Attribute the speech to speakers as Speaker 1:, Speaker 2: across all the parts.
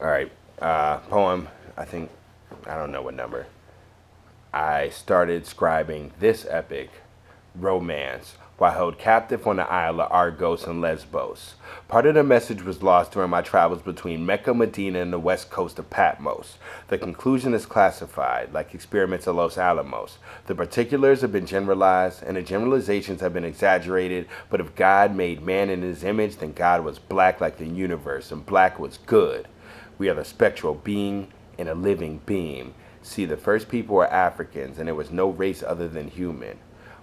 Speaker 1: All right. Poem. I don't know what number. I started scribing this epic romance while held captive on the Isle of Argos and Lesbos. Part of the message was lost during my travels between Mecca, Medina, and the west coast of Patmos. The conclusion is classified, like experiments at Los Alamos. The particulars have been generalized, and the generalizations have been exaggerated, but if God made man in his image, then God was black like the universe, and black was good. We are the spectral being in a living beam. See, the first people were Africans, and there was no race other than human.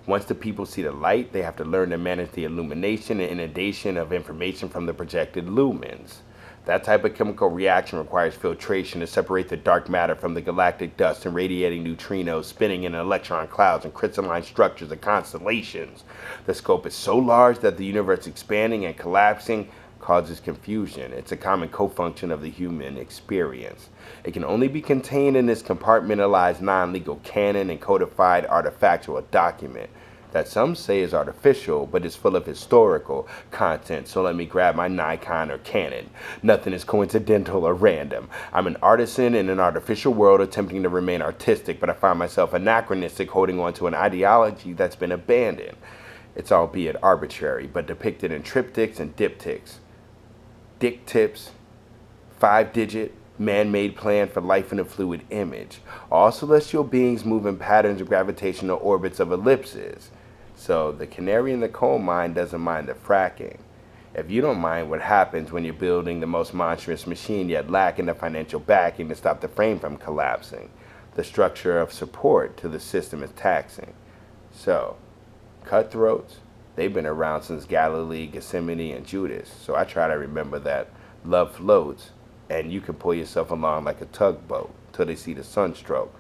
Speaker 1: Once the people see the light, they have to learn to manage the illumination and inundation of information from the projected lumens. That type of chemical reaction requires filtration to separate the dark matter from the galactic dust and radiating neutrinos spinning in electron clouds and crystalline structures of constellations. The scope is so large that the universe expanding and collapsing causes confusion. It's a common co-function of the human experience. It can only be contained in this compartmentalized non-legal canon and codified artifactual document that some say is artificial, but is full of historical content, so let me grab my Nikon or Canon. Nothing is coincidental or random. I'm an artisan in an artificial world attempting to remain artistic, but I find myself anachronistic, holding on to an ideology that's been abandoned. It's albeit arbitrary, but depicted in triptychs and diptychs. Dick tips, 5-digit, man-made plan for life in a fluid image. All celestial beings move in patterns of gravitational orbits of ellipses. So the canary in the coal mine doesn't mind the fracking. If you don't mind what happens when you're building the most monstrous machine yet lacking the financial backing to stop the frame from collapsing, the structure of support to the system is taxing. So, cutthroats, they've been around since Galilee, Gethsemane, and Judas. So I try to remember that love floats, and you can pull yourself along like a tugboat till they see the sunstroke.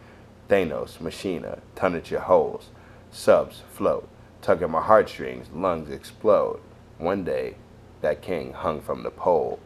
Speaker 1: Thanos, Machina, tonnage your holes. Subs float, tug at my heartstrings, lungs explode. One day, that king hung from the pole.